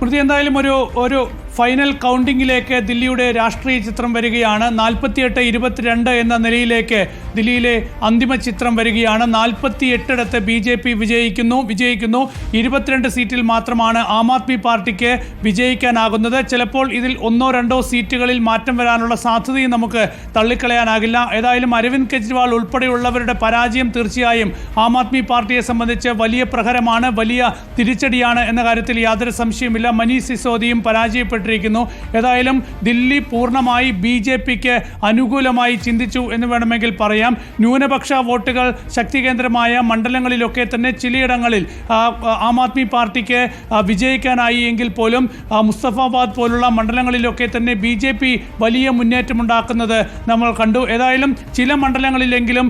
സ്മൃതി, എന്തായാലും ഒരു ഫൈനൽ കൗണ്ടിങ്ങിലേക്ക് ദില്ലിയുടെ രാഷ്ട്രീയ ചിത്രം വരികയാണ്. 48-22 എന്ന നിലയിലേക്ക് ദില്ലിയിലെ അന്തിമ ചിത്രം വരികയാണ്. 48 BJP വിജയിക്കുന്നു. 22 സീറ്റിൽ മാത്രമാണ് ആം ആദ്മി പാർട്ടിക്ക് വിജയിക്കാനാകുന്നത്. ചിലപ്പോൾ ഇതിൽ 1-2 സീറ്റുകളിൽ മാറ്റം വരാനുള്ള സാധ്യതയും നമുക്ക് തള്ളിക്കളയാനാകില്ല. ഏതായാലും അരവിന്ദ് കെജ്രിവാൾ ഉൾപ്പെടെയുള്ളവരുടെ പരാജയം തീർച്ചയായും ആം ആദ്മി പാർട്ടിയെ സംബന്ധിച്ച് വലിയ പ്രഹരമാണ്, വലിയ തിരിച്ചടിയാണ് എന്ന കാര്യത്തിൽ യാതൊരു സംശയമില്ല. മനീഷ് സിസോദിയും പരാജയപ്പെട്ടിരിക്കുന്നു. ഏതായാലും ദില്ലി പൂർണ്ണമായി BJPക്ക് അനുകൂലമായി ചിന്തിച്ചു എന്ന് വേണമെങ്കിൽ പറയാം. ന്യൂനപക്ഷ വോട്ടുകൾ ശക്തികേന്ദ്രമായ മണ്ഡലങ്ങളിലൊക്കെ തന്നെ ചിലയിടങ്ങളിൽ ആം ആദ്മി പാർട്ടിക്ക് വിജയിക്കാനായി എങ്കിൽ പോലും മുസ്തഫാബാദ് പോലുള്ള മണ്ഡലങ്ങളിലൊക്കെ തന്നെ BJP വലിയ മുന്നേറ്റമുണ്ടാക്കുന്നത് നമ്മൾ കണ്ടു. ഏതായാലും ചില മണ്ഡലങ്ങളിലെങ്കിലും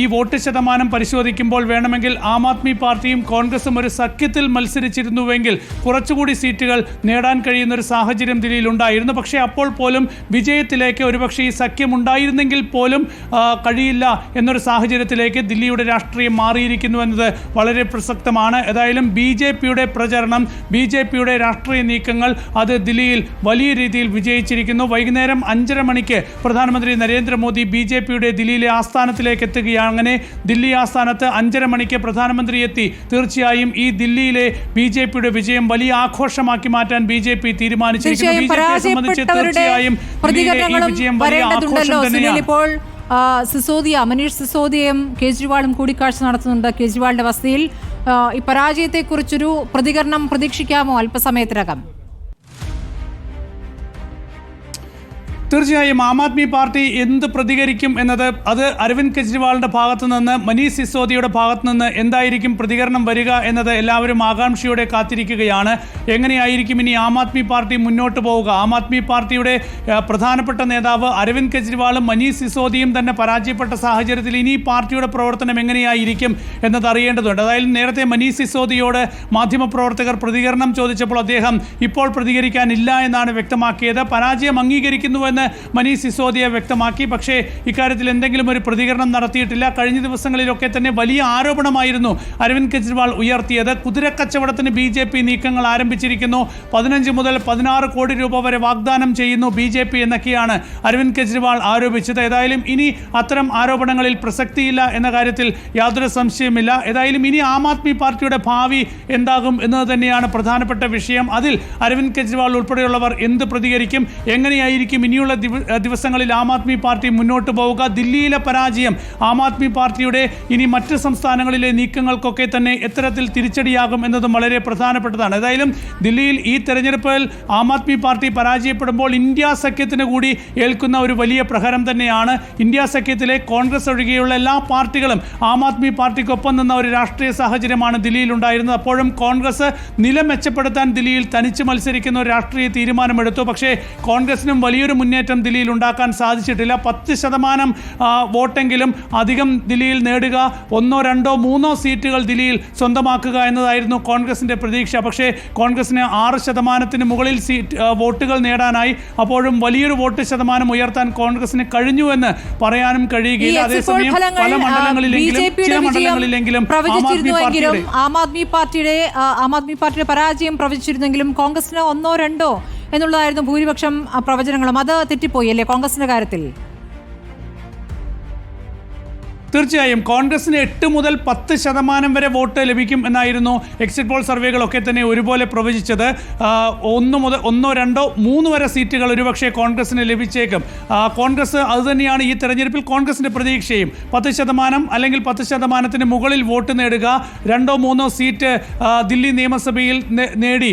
ഈ വോട്ട് ശതമാനം പരിശോധിക്കുമ്പോൾ വേണമെങ്കിൽ ആം ആദ്മി പാർട്ടിയും കോൺഗ്രസും ഒരു സഖ്യത്തിൽ മത്സരിച്ചിരുന്നുവെങ്കിൽ കുറച്ചുകൂടി സീറ്റുകൾ നേടാൻ കഴിയുന്ന ഒരു സാഹചര്യം ദില്ലിയിൽ ഉണ്ടായിരുന്നു. പക്ഷേ അപ്പോൾ പോലും വിജയത്തിലേക്ക് ഒരുപക്ഷെ ഈ സഖ്യം ഉണ്ടായിരുന്നെങ്കിൽ പോലും കഴിയില്ല എന്നൊരു സാഹചര്യത്തിലേക്ക് ദില്ലിയുടെ രാഷ്ട്രീയം മാറിയിരിക്കുന്നു എന്നത് വളരെ പ്രസക്തമാണ്. ഏതായാലും BJPയുടെ പ്രചരണം, BJPയുടെ രാഷ്ട്രീയ നീക്കങ്ങൾ അത് ദില്ലിയിൽ വലിയ രീതിയിൽ വിജയിച്ചിരിക്കുന്നു. വൈകുന്നേരം 5:30 മണിക്ക് പ്രധാനമന്ത്രി നരേന്ദ്രമോദി BJPയുടെ ദില്ലിയിലെ ആസ്ഥാനത്തിലേക്ക് എത്തുകയാണ്. അങ്ങനെ ദില്ലി ആസ്ഥാനത്ത് 5:30 മണിക്ക് പ്രധാനമന്ത്രി എത്തി തീർച്ചയായും ഈ ദില്ലിയിലെ BJPയുടെ വിജയം വലിയ ആഘോഷമാക്കി മാറ്റാൻ BJP തീരുമാനിച്ചിരിക്കുന്നു. BJPയെ സംബന്ധിച്ച് തീർച്ചയായും ഈ വിജയം വലിയ ആഘോഷം തന്നെയാണ്. ഇപ്പോൾ മനീഷ് സിസോദിയയും കേജ്രിവാളും കൂടിക്കാഴ്ച നടത്തുന്നുണ്ട്. കേജ്രിവാളിന്റെ വസതിയിൽ ഈ പരാജയത്തെക്കുറിച്ചൊരു പ്രതികരണം പ്രതീക്ഷിക്കാമോ അല്പസമയത്തിനകം? തീർച്ചയായും ആം ആദ്മി പാർട്ടി എന്ത് പ്രതികരിക്കും എന്നത് അത് അരവിന്ദ് കെജ്രിവാളിൻ്റെ ഭാഗത്തു നിന്ന്, മനീഷ് സിസോദിയുടെ ഭാഗത്തു നിന്ന് എന്തായിരിക്കും പ്രതികരണം വരിക എന്നത് എല്ലാവരും ആകാംക്ഷയോടെ കാത്തിരിക്കുകയാണ്. എങ്ങനെയായിരിക്കും ഇനി ആം ആദ്മി പാർട്ടി മുന്നോട്ട് പോവുക? ആം ആദ്മി പാർട്ടിയുടെ പ്രധാനപ്പെട്ട നേതാവ് അരവിന്ദ് കെജ്രിവാളും മനീഷ് സിസോദിയും തന്നെ പരാജയപ്പെട്ട സാഹചര്യത്തിൽ ഇനി പാർട്ടിയുടെ പ്രവർത്തനം എങ്ങനെയായിരിക്കും എന്നത് അറിയേണ്ടതുണ്ട്. അതായത് നേരത്തെ മനീഷ് സിസോദിയോട് മാധ്യമപ്രവർത്തകർ പ്രതികരണം ചോദിച്ചപ്പോൾ അദ്ദേഹം ഇപ്പോൾ പ്രതികരിക്കാനില്ല എന്നാണ് വ്യക്തമാക്കിയത്. പരാജയം അംഗീകരിക്കുന്നുവെന്ന് മനീഷ് സിസോദിയ വ്യക്തമാക്കി. പക്ഷേ ഇക്കാര്യത്തിൽ എന്തെങ്കിലും ഒരു പ്രതികരണം നടത്തിയിട്ടില്ല. കഴിഞ്ഞ ദിവസങ്ങളിലൊക്കെ തന്നെ വലിയ ആരോപണമായിരുന്നു അരവിന്ദ് കെജ്രിവാൾ ഉയർത്തിയത്. കുതിരക്കച്ചവടത്തിന് BJP നീക്കങ്ങൾ ആരംഭിച്ചിരിക്കുന്നു. 15 മുതൽ 16 കോടി രൂപ വരെ വാഗ്ദാനം ചെയ്യുന്നു BJP എന്നൊക്കെയാണ് അരവിന്ദ് കെജ്രിവാൾ ആരോപിച്ചത്. ഏതായാലും ഇനി അത്തരം ആരോപണങ്ങളിൽ പ്രസക്തിയില്ല എന്ന കാര്യത്തിൽ യാതൊരു സംശയമില്ല. ഏതായാലും ഇനി ആം ആദ്മി പാർട്ടിയുടെ ഭാവി എന്താകും എന്നത് തന്നെയാണ് പ്രധാനപ്പെട്ട വിഷയം. അതിൽ അരവിന്ദ് കെജ്രിവാൾ ഉൾപ്പെടെയുള്ളവർ എന്ത് പ്രതികരിക്കും, എങ്ങനെയായിരിക്കും ഇനിയുള്ള ദിവസങ്ങളിൽ ആം ആദ്മി പാർട്ടി മുന്നോട്ട് പോവുക? ദില്ലിയിലെ പരാജയം ആം ആദ്മി പാർട്ടിയുടെ ഇനി മറ്റ് സംസ്ഥാനങ്ങളിലെ നീക്കങ്ങൾക്കൊക്കെ തന്നെ എത്തരത്തിൽ തിരിച്ചടിയാകും എന്നതും വളരെ പ്രധാനപ്പെട്ടതാണ്. ഏതായാലും ദില്ലിയിൽ ഈ തെരഞ്ഞെടുപ്പിൽ ആം ആദ്മി പാർട്ടി പരാജയപ്പെടുമ്പോൾ ഇന്ത്യ സഖ്യത്തിന് കൂടി ഏൽക്കുന്ന ഒരു വലിയ പ്രഹരം തന്നെയാണ്. ഇന്ത്യ സഖ്യത്തിലെ കോൺഗ്രസ് ഒഴികെയുള്ള എല്ലാ പാർട്ടികളും ആം ആദ്മി പാർട്ടിക്കൊപ്പം നിന്ന ഒരു രാഷ്ട്രീയ സാഹചര്യമാണ് ദില്ലിയിൽ ഉണ്ടായിരുന്നത്. അപ്പോഴും കോൺഗ്രസ് നില മെച്ചപ്പെടുത്താൻ ദില്ലിയിൽ തനിച്ച് മത്സരിക്കുന്ന ഒരു രാഷ്ട്രീയ തീരുമാനമെടുത്തു. പക്ഷേ കോൺഗ്രസിനും വലിയൊരു മുന്നേറ്റം ദില്ലിയിൽ ഉണ്ടാക്കാൻ സാധിച്ചിട്ടില്ല. 10% വോട്ടെങ്കിലും അധികം ദില്ലിയിൽ നേടുക, 1, 2, 3 സീറ്റുകൾ ദില്ലിയിൽ സ്വന്തമാക്കുക എന്നതായിരുന്നു കോൺഗ്രസിന്റെ പ്രതീക്ഷ. പക്ഷേ കോൺഗ്രസിന് 6% മുകളിൽ വോട്ടുകൾ നേടാനായി. അപ്പോഴും വലിയൊരു വോട്ട് ശതമാനം ഉയർത്താൻ കോൺഗ്രസിന് കഴിഞ്ഞുവെന്ന് പറയാനും കഴിയുകയില്ല. അതേസമയം പല മണ്ഡലങ്ങളിലെങ്കിലും ചില മണ്ഡലങ്ങളിലെങ്കിലും ആം ആദ്മി പാർട്ടിയുടെ പരാജയം പ്രവചിച്ചിരുന്നെങ്കിലും കോൺഗ്രസിന് 1, 2 എന്നുള്ളതായിരുന്നു ഭൂരിപക്ഷം പ്രവചനങ്ങളും. അത് തെറ്റിപ്പോയി അല്ലേ കോൺഗ്രസിന്റെ കാര്യത്തിൽ? തീർച്ചയായും കോൺഗ്രസിന് 8 മുതൽ 10% വരെ വോട്ട് ലഭിക്കും എന്നായിരുന്നു എക്സിറ്റ് പോൾ സർവേകളൊക്കെ തന്നെ ഒരുപോലെ പ്രവചിച്ചത്. 1, 2, 3 വരെ സീറ്റുകൾ ഒരുപക്ഷെ കോൺഗ്രസിന് ലഭിച്ചേക്കും. കോൺഗ്രസ് അതുതന്നെയാണ് ഈ തെരഞ്ഞെടുപ്പിൽ കോൺഗ്രസിൻ്റെ പ്രതീക്ഷയും. 10% അല്ലെങ്കിൽ 10%-ന് മുകളിൽ വോട്ട് നേടുക, 2, 3 സീറ്റ് ദില്ലി നിയമസഭയിൽ നേടി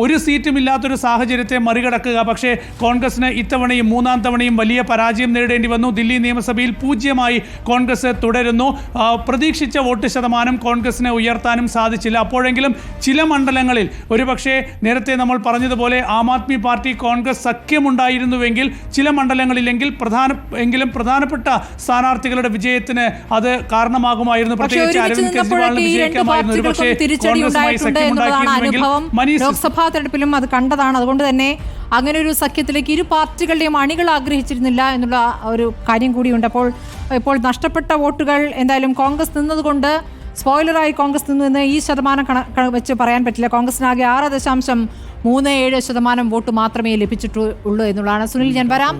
ഒരു സീറ്റും ഇല്ലാത്തൊരു സാഹചര്യത്തെ മറികടക്കുക. പക്ഷേ കോൺഗ്രസിന് ഇത്തവണയും 3-ാം തവണയും വലിയ പരാജയം നേരിടേണ്ടി വന്നു. ദില്ലി നിയമസഭയിൽ 0 കോൺഗ്രസ് തുടരുന്നു. പ്രതീക്ഷിച്ച വോട്ട് ശതമാനം കോൺഗ്രസിനെ ഉയർത്താനും സാധിച്ചില്ല. അപ്പോഴെങ്കിലും ചില മണ്ഡലങ്ങളിൽ ഒരുപക്ഷെ നേരത്തെ നമ്മൾ പറഞ്ഞതുപോലെ ആം ആദ്മി പാർട്ടി കോൺഗ്രസ് സഖ്യമുണ്ടായിരുന്നുവെങ്കിൽ ചില മണ്ഡലങ്ങളിലെങ്കിൽ പ്രധാനപ്പെട്ട സ്ഥാനാർത്ഥികളുടെ വിജയത്തിന് അത് കാരണമാകുമായിരുന്നു. പ്രത്യേകിച്ച് അരവിന്ദ് കെജ്രിവാളിന് വിജയിക്കാമായിരുന്നു. ഒരുപക്ഷെ കോൺഗ്രസുമായി സഖ്യമുണ്ടാക്കിയിരുന്നെങ്കിൽ ലോക്സഭാ തെരഞ്ഞെടുപ്പിലും അത് കണ്ടതാണ്. അതുകൊണ്ട് തന്നെ അങ്ങനെ ഒരു സഖ്യത്തിലേക്ക് ഇരു പാർട്ടികളുടെയും അണികൾ ആഗ്രഹിച്ചിരുന്നില്ല എന്നുള്ള ഒരു കാര്യം കൂടിയുണ്ട്. അപ്പോൾ ഇപ്പോൾ നഷ്ടപ്പെട്ട വോട്ടുകൾ എന്തായാലും കോൺഗ്രസ് നിന്നതുകൊണ്ട് സ്പോയിലറായി കോൺഗ്രസ് നിന്ന് ഈ ശതമാനം വെച്ച് പറയാൻ പറ്റില്ല. കോൺഗ്രസിനാകെ 6.3 3-7% വോട്ട് മാത്രമേ ലഭിച്ചിട്ടുള്ളൂ എന്നുള്ളതാണ്. സുനിൽ, ഞാൻ വരാം.